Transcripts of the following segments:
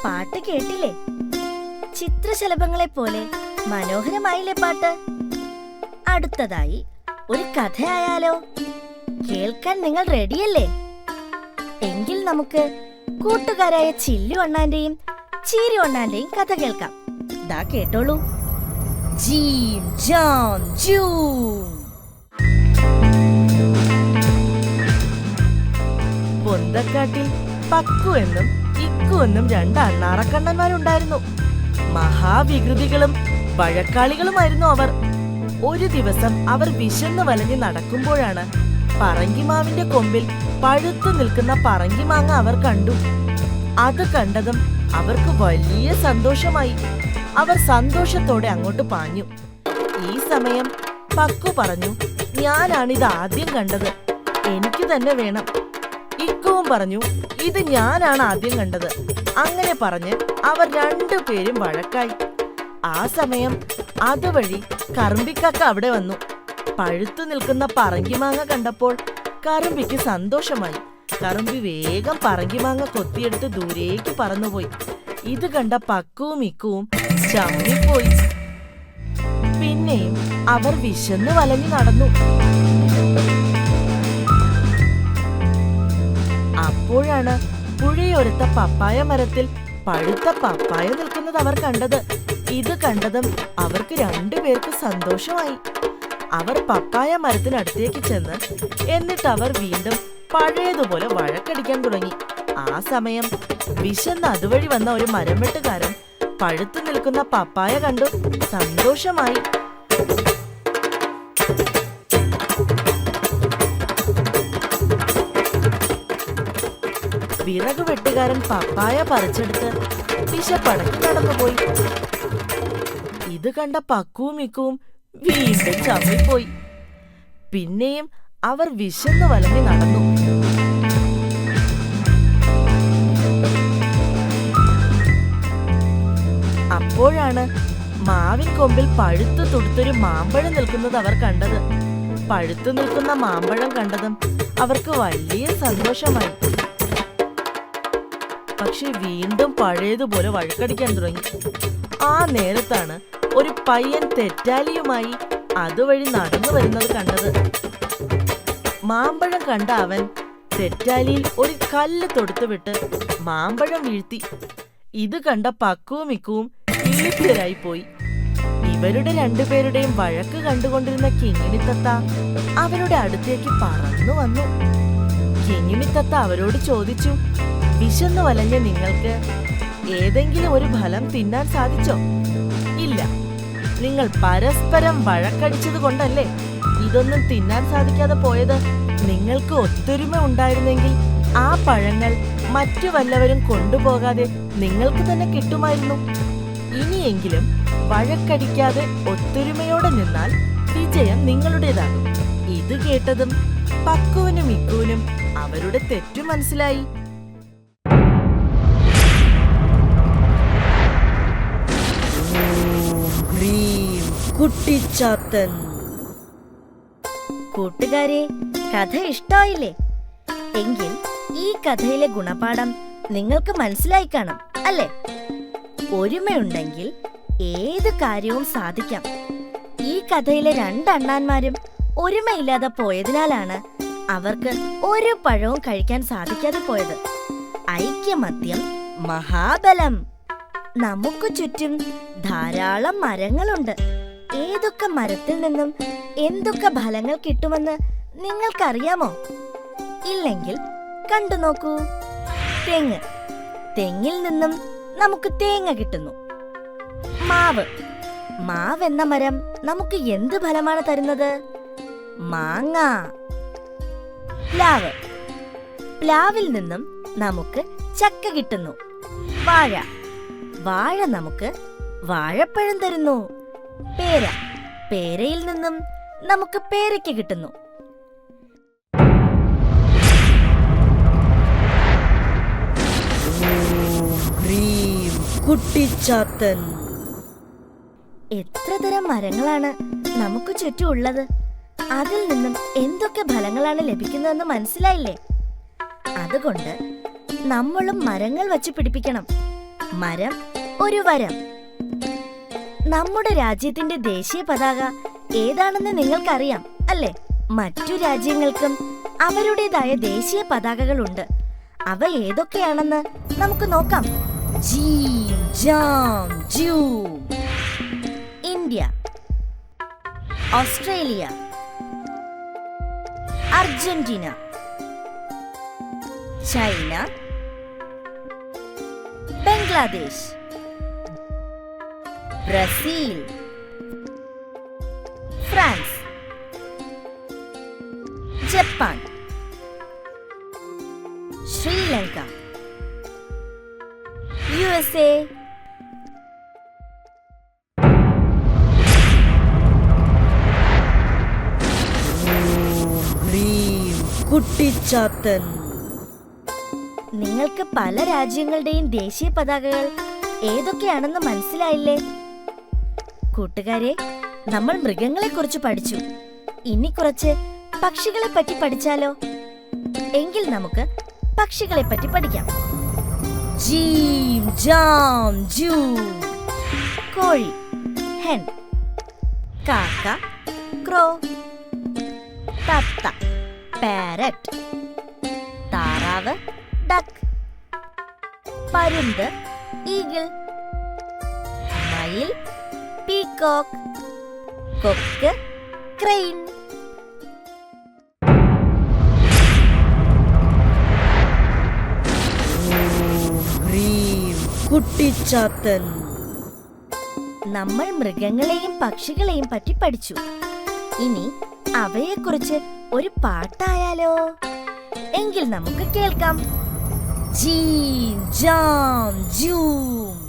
പാട്ട് കേട്ടില്ലേ? ചിത്രശലഭങ്ങളെ പോലെ മനോഹരമായില്ലേ പാട്ട്? അടുത്തതായി ഒരു കഥയായാലോ? കേൾക്കാൻ നിങ്ങൾ റെഡിയല്ലേ? എങ്കിൽ നമുക്ക് കൂട്ടുകാരായ ചില്ലു അണ്ണാന്റെയും ചീരി അണ്ണാന്റെയും കഥ കേൾക്കാം. ദാ കേട്ടോളൂ. ജീം ജാം ജൂം. പൊന്തക്കാട്ടിൽ പക്കു എന്നും ഇക്കു എന്നും രണ്ട് അണ്ണാറക്കണ്ണന്മാരുണ്ടായിരുന്നു. മഹാവികൃതികളും വഴക്കാളികളുമായിരുന്നു അവർ. ഒരു ദിവസം അവർ വിശന്ന് വലഞ്ഞ് നടക്കുമ്പോഴാണ് പറങ്കിമാവിന്റെ കൊമ്പിൽ പഴുത്തു നിൽക്കുന്ന പറങ്കിമാങ്ങ അവർ കണ്ടു. അത് കണ്ടതും അവർക്ക് വലിയ സന്തോഷമായി. അവർ സന്തോഷത്തോടെ അങ്ങോട്ട് പാഞ്ഞു. ഈ സമയം പക്കു പറഞ്ഞു, ഞാനാണിത് ആദ്യം കണ്ടത്, എനിക്ക് തന്നെ വേണം. ഇക്കവും പറഞ്ഞു, ഇത് ഞാനാണ് ആദ്യം കണ്ടത്. അങ്ങനെ പറഞ്ഞ് അവർ രണ്ടുപേരും വഴക്കായി. ആ സമയം അതുവഴി കറുമ്പിക്കാക്ക അവിടെ വന്നു. പഴുത്തു നിൽക്കുന്ന പറങ്കിമാങ്ങ കണ്ടപ്പോൾ കറുമ്പിക്ക് സന്തോഷമായി. കറുമ്പി വേഗം പറങ്കിമാങ്ങ കൊത്തിയെടുത്ത് ദൂരേക്ക് പറന്നുപോയി. ഇത് കണ്ട പക്കുവും ഇക്കുവും ചമ്മിപ്പോയി. പിന്നെയും അവർ വിശന്ന് വലഞ്ഞു നടന്നു. അപ്പോഴാണ് പുഴയോരത്ത പപ്പായ മരത്തിൽ പഴുത്ത പപ്പായ നിൽക്കുന്നത് അവർ കണ്ടത്. ഇത് കണ്ടതും അവർക്ക് രണ്ടുപേർക്ക് സന്തോഷമായി. അവർ പപ്പായ മരത്തിനടുത്തേക്ക് ചെന്ന് എന്നിട്ട് അവർ വീണ്ടും പഴയതുപോലെ വഴക്കടിക്കാൻ തുടങ്ങി. ആ സമയം വിശന്ന് അതുവഴി വന്ന ഒരു മരം വെട്ടുകാരൻ പഴുത്തു നിൽക്കുന്ന പപ്പായ കണ്ടു സന്തോഷമായി. വിറക് വെട്ടുകാരൻ പപ്പായ പറിച്ചെടുത്ത് വിശപ്പടക്കി നടന്നുപോയി. ഇത് കണ്ട പക്കുവും ഇക്കുവും വീണ്ടും ചമ്മിപ്പോയി. പിന്നെയും അവർ വിശന്ന് വലഞ്ഞു നടന്നു. അപ്പോഴാണ് മാവിൻ കൊമ്പിൽ പഴുത്തു തുടുത്തൊരു മാമ്പഴം നിൽക്കുന്നത് അവർ കണ്ടത്. പഴുത്തു നിൽക്കുന്ന മാമ്പഴം കണ്ടതും അവർക്ക് വലിയ സന്തോഷമായി. പക്ഷെ വീണ്ടും പഴയതുപോലെ വഴക്കടിക്കാൻ തുടങ്ങി. ആ നേരത്താണ് ഒരു പയ്യൻ തെറ്റാലിയുമായി അതുവഴി നടന്നു വരുന്നത് കണ്ടത്. മാമ്പഴം കണ്ട അവൻ തെറ്റാലിയിൽ ഒരു കല്ല് തൊടുത്തുവിട്ട് മാമ്പഴം വീഴ്ത്തി. ഇത് കണ്ട പക്കുവും ഇക്കുവും ഇളിഭ്യരായി പോയി. ഇവരുടെ രണ്ടുപേരുടെയും വഴക്ക് കണ്ടുകൊണ്ടിരുന്ന കിങ്ങിണിത്തത്ത അവരുടെ അടുത്തേക്ക് പറന്നു വന്നു. കിങ്ങിണിത്തത്ത അവരോട് ചോദിച്ചു, വിശന്നു വലഞ്ഞ നിങ്ങൾക്ക് ഏതെങ്കിലും ഒരു ഫലം തിന്നാൻ സാധിച്ചോ? ഇല്ല. നിങ്ങൾ പരസ്പരം വഴക്കടിച്ചത് കൊണ്ടല്ലേ ഇതൊന്നും തിന്നാൻ സാധിക്കാതെ പോയത്. നിങ്ങൾക്ക് ഒത്തൊരുമ ഉണ്ടായിരുന്നെങ്കിൽ ആ പഴങ്ങൾ മറ്റു വല്ലവരും കൊണ്ടുപോകാതെ നിങ്ങൾക്ക് തന്നെ കിട്ടുമായിരുന്നു. ഇനിയെങ്കിലും വഴക്കടിക്കാതെ ഒത്തൊരുമയോടെ നിന്നാൽ വിജയം നിങ്ങളുടേതാകും. ഇത് കേട്ടതും പക്കുവിനും ഇക്കുവിനും അവരുടെ തെറ്റു മനസ്സിലായി. കുട്ടിച്ചാത്തൻ. കൂട്ടുകാരെ, കഥ ഇഷ്ടായില്ലേ? എങ്കിൽ ഈ കഥയിലെ ഗുണപാഠം നിങ്ങൾക്ക് മനസ്സിലായി കാണും അല്ലേ? ഒരുമയുണ്ടെങ്കിൽ ഏത് കാര്യവും സാധിക്കാം. ഈ കഥയിലെ രണ്ടണ്ണാന്മാരും ഒരുമയില്ലാതെ പോയതിനാലാണ് അവർക്ക് ഒരു പഴവും കഴിക്കാൻ സാധിക്കാതെ പോയത്. ഐക്യമത്യം മഹാബലം. നമുക്ക് ചുറ്റും ധാരാളം മരങ്ങളുണ്ട്. ഏതൊക്കെ മരത്തിൽ നിന്നും എന്തൊക്കെ ഫലങ്ങൾ കിട്ടുമെന്ന് നിങ്ങൾക്കറിയാമോ? ഇല്ലെങ്കിൽ കണ്ടു നോക്കൂ. തെങ്ങ്. തെങ്ങിൽ നിന്നും നമുക്ക് തേങ്ങ കിട്ടുന്നു. മാവ്. മാവെന്ന മരം നമുക്ക് എന്ത് ഫലമാണ് തരുന്നത്? മാങ്ങ. പ്ലാവ്. പ്ലാവിൽ നിന്നും നമുക്ക് ചക്ക കിട്ടുന്നു. വാഴ. വാഴ നമുക്ക് വാഴപ്പഴം തരുന്നു. പേര. പേരയിൽ നിന്നും നമുക്ക് പേരയ്ക്ക കിട്ടുന്നു. കുട്ടിച്ചാത്തൻ. എത്ര തരം മരങ്ങളാണ് നമുക്ക് ചുറ്റും ഉള്ളത്? അതിൽ നിന്നും എന്തൊക്കെ ഫലങ്ങളാണ് ലഭിക്കുന്നതെന്ന് മനസ്സിലായില്ലേ? അതുകൊണ്ട് നമ്മളും മരങ്ങൾ വച്ച് പിടിപ്പിക്കണം. മരം ഒരു വരം. നമ്മുടെ രാജ്യത്തിന്റെ ദേശീയ പതാക ഏതാണെന്ന് നിങ്ങൾക്കറിയാം അല്ലേ? മറ്റു രാജ്യങ്ങൾക്കും അവരുടേതായ ദേശീയ പതാകകളുണ്ട്. അവ ഏതൊക്കെയാണെന്ന് നമുക്ക് നോക്കാം. ജീം ജാം ജൂം. India, Australia, Argentina, China, Bangladesh, Brazil, France, Japan, Sri Lanka, USA, കുട്ടിച്ചാത്തൻ. നിങ്ങൾക്ക് പല രാജ്യങ്ങളുടെയും ദേശീയ പതാകകൾ ഏതൊക്കെയാണെന്ന് മനസ്സിലായില്ലേ? കൂട്ടുകാരെ, നമ്മൾ മൃഗങ്ങളെ കുറിച്ച് പഠിച്ചു. ഇനി കുറച്ച് പക്ഷികളെ പറ്റി പഠിച്ചാലോ? എങ്കിൽ നമുക്ക് പക്ഷികളെ പറ്റി പഠിക്കാം. ജീം ജാം ജൂം. കോഴി, ഹെൻ. കാക്ക, ക്രോ. തത്ത, പാരറ്റ്. താറാവ്, ഡക്ക്. പരുന്ത്, ഈഗിൾ. മയിൽ, പീകോക്ക്. കൊക്ക്, ക്രെയിൻ. കുട്ടിച്ചാത്തൻ. നമ്മൾ മൃഗങ്ങളെയും പക്ഷികളെയും പറ്റി പഠിച്ചു. ഇനി അവയെക്കുറിച്ച് ഒരു പാട്ടായാലോ? എങ്കിൽ നമുക്ക് കേൾക്കാം. ജീം ജാം ജൂം.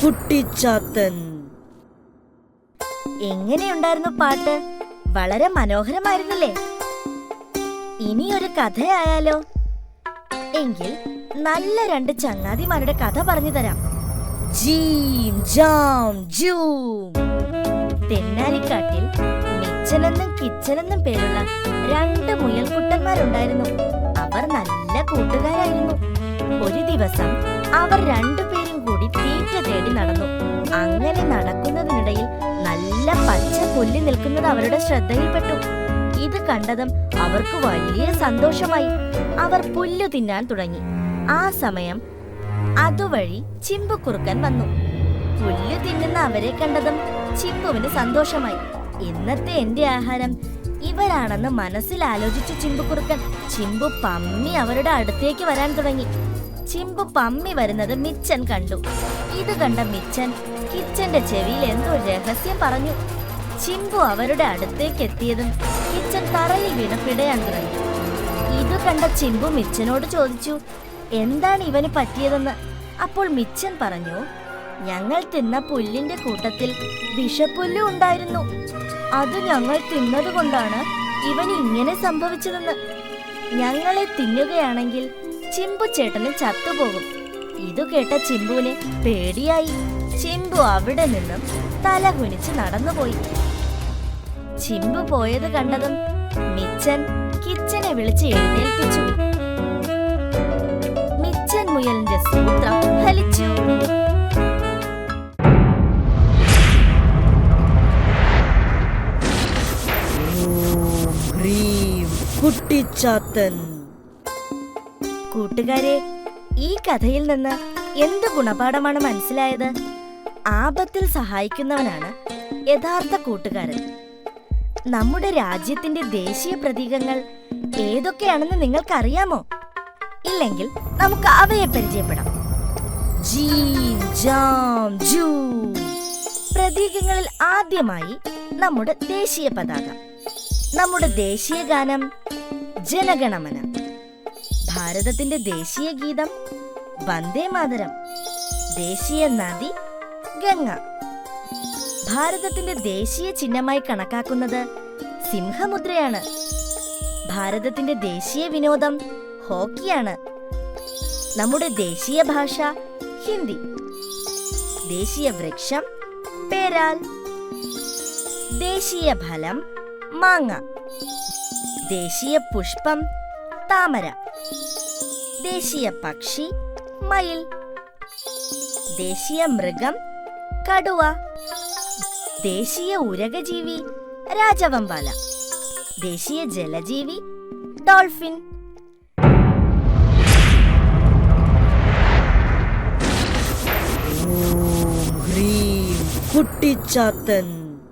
കുട്ടിച്ചാത്തൻ. എങ്ങനെയുണ്ടായിരുന്നു പാട്ട്? വളരെ മനോഹരമായിരുന്നില്ലേ? ഇനിയൊരു കഥയായാലോ? എങ്കിൽ നല്ല രണ്ട് ചങ്ങാതിമാരുടെ കഥ പറഞ്ഞു തരാം. ജീം ജാം ജൂം. തെന്നാലിക്കാട്ടിൽ മിച്ചനെന്നും കിച്ചനെന്നും പേരുള്ള രണ്ട് മുയൽക്കുട്ടന്മാരുണ്ടായിരുന്നു. അവർ നല്ല കൂട്ടുകാരായിരുന്നു. ഒരു ദിവസം അവർ രണ്ടുപേരും പുല്ല് നിൽക്കുന്നത് അവരുടെ ശ്രദ്ധയിൽപ്പെട്ടു. ഇത് കണ്ടതും അവർക്ക് വലിയ സന്തോഷമായി. അവർ പുല്ല് തിന്നാൻ തുടങ്ങി. ആ സമയം അതുവഴി ചിമ്പുകുറുക്കൻ വന്നു. പുല്ല് തിന്നുന്ന അവരെ കണ്ടതും ചിമ്പുവിന് സന്തോഷമായി. ഇന്നത്തെ എന്റെ ആഹാരം ഇവരാണെന്ന് മനസ്സിൽ ആലോചിച്ചു ചിമ്പുകുറുക്കൻ. ചിമ്പു പമ്മി അവരുടെ അടുത്തേക്ക് വരാൻ തുടങ്ങി. ചിമ്പു പമ്മി വരുന്നത് മിച്ചൻ കണ്ടു. ഇത് കണ്ട മിച്ചൻ കിച്ചന്റെ ചെവിയിൽ എന്തോ രഹസ്യം പറഞ്ഞു. ചിമ്പു അവരുടെ അടുത്തേക്ക് എത്തിയതും കിച്ചൻ തറയിൽ വീണ് പിടയാൻ തുടങ്ങി. ഇത് കണ്ട ചിമ്പു മിച്ചനോട് ചോദിച്ചു, എന്താണ് ഇവന് പറ്റിയതെന്ന്. അപ്പോൾ മിച്ചൻ പറഞ്ഞു, ഞങ്ങൾ തിന്ന പുല്ലിന്റെ കൂട്ടത്തിൽ വിഷപ്പുല്ല് ഉണ്ടായിരുന്നു. അത് ഞങ്ങൾ തിന്നതുകൊണ്ടാണ് ഇവന് ഇങ്ങനെ സംഭവിച്ചതെന്ന്. ഞങ്ങളെ തിന്നുകയാണെങ്കിൽ ചിമ്പു ചേട്ടന് ചത്തുപോകും. ഇതു കേട്ട ചിമ്പുവിന് പേടിയായി. ചിമ്പു അവിടെ നിന്നും തല കുനിച്ച് നടന്നുപോയി. ചിമ്പു പോയത് കണ്ടതും മിച്ചൻ കിച്ചനെ വിളിച്ച് എഴുന്നേൽപ്പിച്ചു. മിച്ചൻ മുയലിന്റെ സൂത്രം ഫലിച്ചു. കുട്ടിച്ചാത്തൻ. കൂട്ടുകാരെ, ഈ കഥയിൽ നിന്ന് എന്ത് ഗുണപാഠമാണ് മനസ്സിലായത്? ആപത്തിൽ സഹായിക്കുന്നവനാണ് യഥാർത്ഥ കൂട്ടുകാരൻ. നമ്മുടെ രാജ്യത്തിന്റെ ദേശീയ പ്രതീകങ്ങൾ ഏതൊക്കെയാണെന്ന് നിങ്ങൾക്കറിയാമോ? ഇല്ലെങ്കിൽ നമുക്ക് അവയെ പരിചയപ്പെടാം. ജീം, ജാം, ജൂ. പ്രതീകങ്ങളിൽ ആദ്യമായി നമ്മുടെ ദേശീയ പതാക. നമ്മുടെ ദേശീയ ഗാനം ജനഗണമന. ഭാരതത്തിന്റെ ദേശീയ ഗീതം വന്ദേ മാതരം. ദേശീയ നദി ഗംഗ. ഭാരതത്തിന്റെ ദേശീയ ചിഹ്നമായി കണക്കാക്കുന്നത് സിംഹമുദ്രയാണ്. ഭാരതത്തിന്റെ ദേശീയ വിനോദം ഹോക്കിയാണ്. നമ്മുടെ ദേശീയ ഭാഷ ഹിന്ദി. ദേശീയ വൃക്ഷം പേരാൽ. ദേശീയ ഫലം മാങ്ങ. ദേശീയ പുഷ്പം താമര. ദേശീയ പക്ഷി മയിൽ. ദേശീയ മൃഗം കടുവ. ദേശീയ ഉരകജീവി രാജവമ്പാല. ദേശീയ ജലജീവി ഡോൾഫിൻ. കുട്ടിച്ചാത്തൻ.